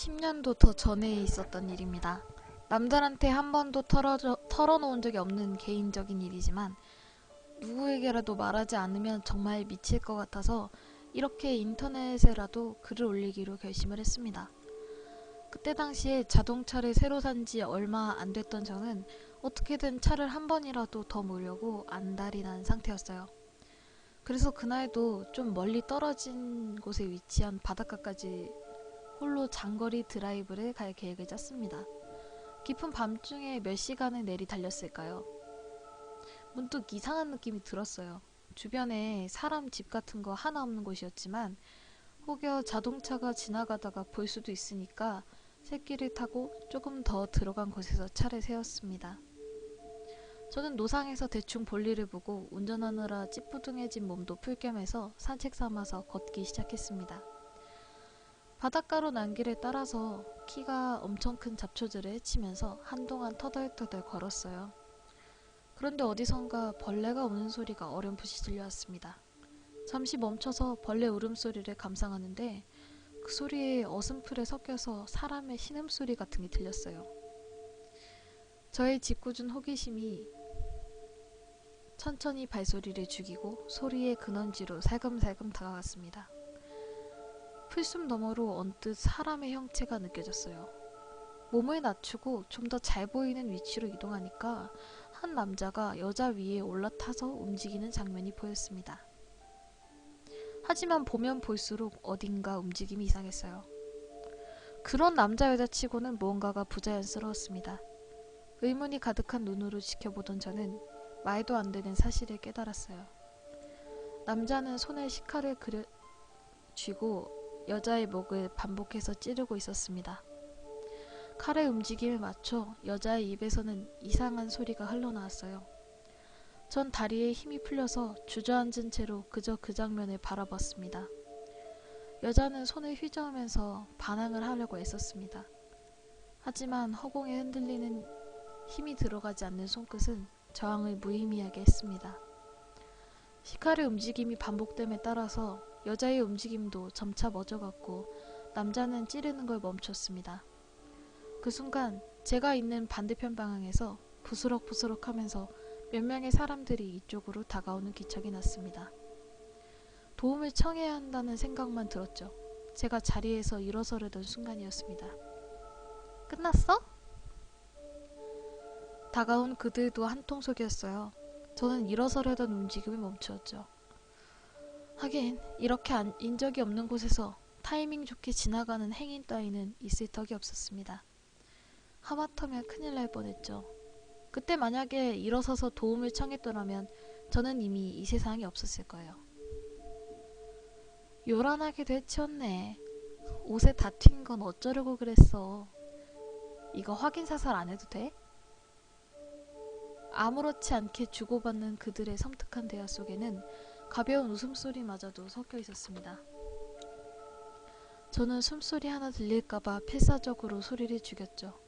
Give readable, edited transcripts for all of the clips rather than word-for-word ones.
10년도 더 전에 있었던 일입니다. 남들한테 한 번도 털어놓은 적이 없는 개인적인 일이지만 누구에게라도 말하지 않으면 정말 미칠 것 같아서 이렇게 인터넷에라도 글을 올리기로 결심을 했습니다. 그때 당시에 자동차를 새로 산 지 얼마 안 됐던 저는 어떻게든 차를 한 번이라도 더 모려고 안달이 난 상태였어요. 그래서 그날도 좀 멀리 떨어진 곳에 위치한 바닷가까지 홀로 장거리 드라이브를 갈 계획을 짰습니다. 깊은 밤중에 몇 시간을 내리 달렸을까요? 문득 이상한 느낌이 들었어요. 주변에 사람 집 같은 거 하나 없는 곳이었지만 혹여 자동차가 지나가다가 볼 수도 있으니까 샛길을 타고 조금 더 들어간 곳에서 차를 세웠습니다. 저는 노상에서 대충 볼일을 보고 운전하느라 찌뿌둥해진 몸도 풀 겸 해서 산책 삼아서 걷기 시작했습니다. 바닷가로 난 길을 따라서 키가 엄청 큰 잡초들을 헤치면서 한동안 터덜터덜 걸었어요. 그런데 어디선가 벌레가 우는 소리가 어렴풋이 들려왔습니다. 잠시 멈춰서 벌레 울음소리를 감상하는데 그 소리에 어슴풀에 섞여서 사람의 신음소리 같은 게 들렸어요. 저의 짓궂은 호기심이 천천히 발소리를 죽이고 소리의 근원지로 살금살금 다가갔습니다. 풀숲 너머로 언뜻 사람의 형체가 느껴졌어요. 몸을 낮추고 좀 더 잘 보이는 위치로 이동하니까 한 남자가 여자 위에 올라타서 움직이는 장면이 보였습니다. 하지만 보면 볼수록 어딘가 움직임이 이상했어요. 그런 남자 여자치고는 무언가가 부자연스러웠습니다. 의문이 가득한 눈으로 지켜보던 저는 말도 안 되는 사실을 깨달았어요. 남자는 손에 식칼을 쥐고 여자의 목을 반복해서 찌르고 있었습니다. 칼의 움직임에 맞춰 여자의 입에서는 이상한 소리가 흘러나왔어요. 전 다리에 힘이 풀려서 주저앉은 채로 그저 그 장면을 바라봤습니다. 여자는 손을 휘저으면서 반항을 하려고 애썼습니다. 하지만 허공에 흔들리는 힘이 들어가지 않는 손끝은 저항을 무의미하게 했습니다. 식칼의 움직임이 반복됨에 따라서 여자의 움직임도 점차 멎어갔고 남자는 찌르는 걸 멈췄습니다. 그 순간 제가 있는 반대편 방향에서 부스럭부스럭 하면서 몇 명의 사람들이 이쪽으로 다가오는 기척이 났습니다. 도움을 청해야 한다는 생각만 들었죠. 제가 자리에서 일어서려던 순간이었습니다. 끝났어? 다가온 그들도 한통속이었어요. 저는 일어서려던 움직임을 멈추었죠. 하긴 이렇게 인적이 없는 곳에서 타이밍 좋게 지나가는 행인 따위는 있을 턱이 없었습니다. 하마터면 큰일 날 뻔했죠. 그때 만약에 일어서서 도움을 청했더라면 저는 이미 이 세상에 없었을 거예요. 요란하게도 해치웠네. 옷에 다 튄 건 어쩌려고 그랬어. 이거 확인 사살 안 해도 돼? 아무렇지 않게 주고받는 그들의 섬뜩한 대화 속에는 가벼운 웃음소리마저도 섞여 있었습니다. 저는 숨소리 하나 들릴까봐 필사적으로 소리를 죽였죠.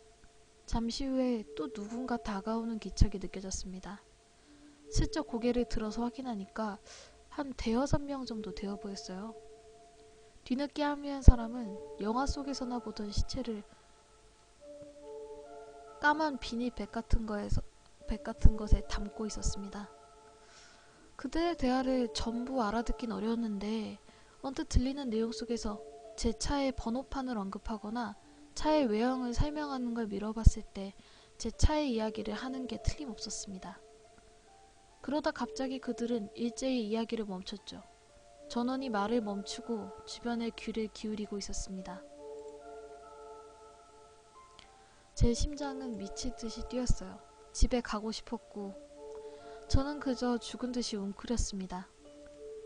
잠시 후에 또 누군가 다가오는 기척이 느껴졌습니다. 슬쩍 고개를 들어서 확인하니까 한 대여섯 명 정도 되어 보였어요. 뒤늦게 합류한 사람은 영화 속에서나 보던 시체를 까만 비닐 백 같은 것에 담고 있었습니다. 그들의 대화를 전부 알아듣긴 어려웠는데 언뜻 들리는 내용 속에서 제 차의 번호판을 언급하거나 차의 외형을 설명하는 걸 미뤄봤을 때 제 차의 이야기를 하는 게 틀림없었습니다. 그러다 갑자기 그들은 일제히 이야기를 멈췄죠. 전원이 말을 멈추고 주변에 귀를 기울이고 있었습니다. 제 심장은 미칠 듯이 뛰었어요. 집에 가고 싶었고 저는 그저 죽은 듯이 웅크렸습니다.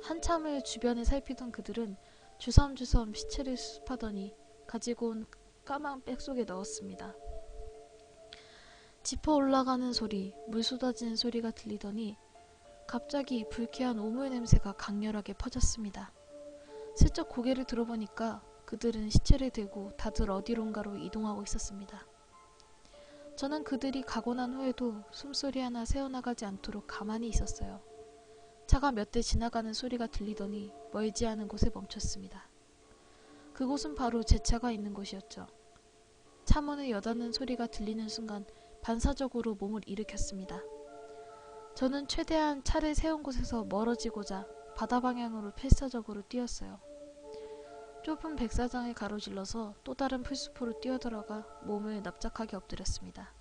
한참을 주변을 살피던 그들은 주섬주섬 시체를 수습하더니 가지고 온 까만 백 속에 넣었습니다. 지퍼 올라가는 소리, 물 쏟아지는 소리가 들리더니 갑자기 불쾌한 오물 냄새가 강렬하게 퍼졌습니다. 슬쩍 고개를 들어보니까 그들은 시체를 들고 다들 어디론가로 이동하고 있었습니다. 저는 그들이 가고 난 후에도 숨소리 하나 새어나가지 않도록 가만히 있었어요. 차가 몇 대 지나가는 소리가 들리더니 멀지 않은 곳에 멈췄습니다. 그곳은 바로 제 차가 있는 곳이었죠. 차문을 여닫는 소리가 들리는 순간 반사적으로 몸을 일으켰습니다. 저는 최대한 차를 세운 곳에서 멀어지고자 바다 방향으로 필사적으로 뛰었어요. 좁은 백사장을 가로질러서 또 다른 풀숲으로 뛰어들어가 몸을 납작하게 엎드렸습니다.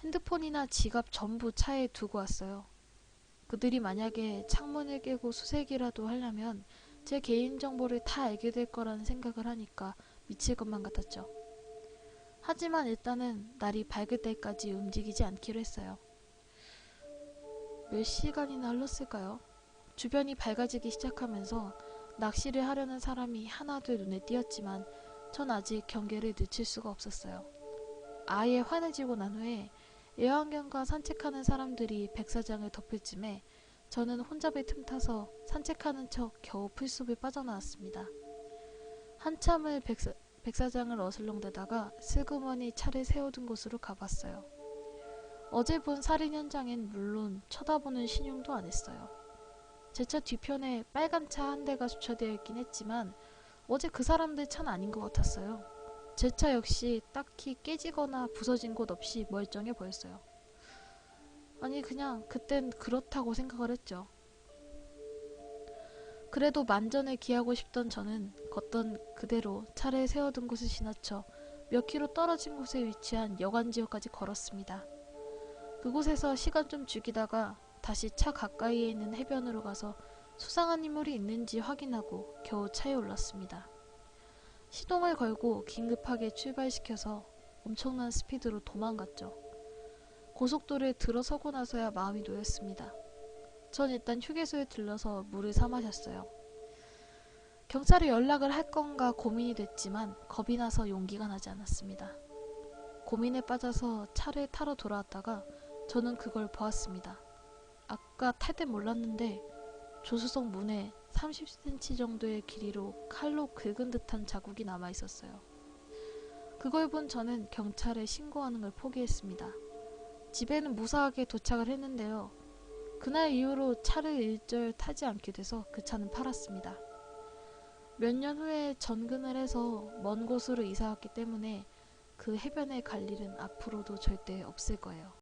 핸드폰이나 지갑 전부 차에 두고 왔어요. 그들이 만약에 창문을 깨고 수색이라도 하려면 제 개인정보를 다 알게 될 거라는 생각을 하니까 미칠 것만 같았죠. 하지만 일단은 날이 밝을 때까지 움직이지 않기로 했어요. 몇 시간이나 흘렀을까요? 주변이 밝아지기 시작하면서 낚시를 하려는 사람이 하나둘 눈에 띄었지만 전 아직 경계를 늦출 수가 없었어요. 아예 환해지고 난 후에 애완견과 산책하는 사람들이 백사장을 덮을 쯤에 저는 혼잡을 틈타서 산책하는 척 겨우 풀숲을 빠져나왔습니다. 한참을 백사장을 어슬렁대다가 슬그머니 차를 세워둔 곳으로 가봤어요. 어제 본 살인 현장엔 물론 쳐다보는 신용도 안 했어요. 제 차 뒤편에 빨간 차 한 대가 주차되어 있긴 했지만 어제 그 사람들 차는 아닌 것 같았어요. 제 차 역시 딱히 깨지거나 부서진 곳 없이 멀쩡해 보였어요. 아니 그냥 그땐 그렇다고 생각을 했죠. 그래도 만전을 기하고 싶던 저는 걷던 그대로 차를 세워둔 곳을 지나쳐 몇 킬로 떨어진 곳에 위치한 여관지역까지 걸었습니다. 그곳에서 시간 좀 죽이다가 다시 차 가까이에 있는 해변으로 가서 수상한 인물이 있는지 확인하고 겨우 차에 올랐습니다. 시동을 걸고 긴급하게 출발시켜서 엄청난 스피드로 도망갔죠. 고속도로에 들어서고 나서야 마음이 놓였습니다. 전 일단 휴게소에 들러서 물을 사 마셨어요. 경찰에 연락을 할 건가 고민이 됐지만 겁이 나서 용기가 나지 않았습니다. 고민에 빠져서 차를 타러 돌아왔다가 저는 그걸 보았습니다. 아까 탈 땐 몰랐는데 조수석 문에 30cm 정도의 길이로 칼로 긁은 듯한 자국이 남아 있었어요. 그걸 본 저는 경찰에 신고하는 걸 포기했습니다. 집에는 무사하게 도착을 했는데요. 그날 이후로 차를 일절 타지 않게 돼서 그 차는 팔았습니다. 몇 년 후에 전근을 해서 먼 곳으로 이사 왔기 때문에 그 해변에 갈 일은 앞으로도 절대 없을 거예요.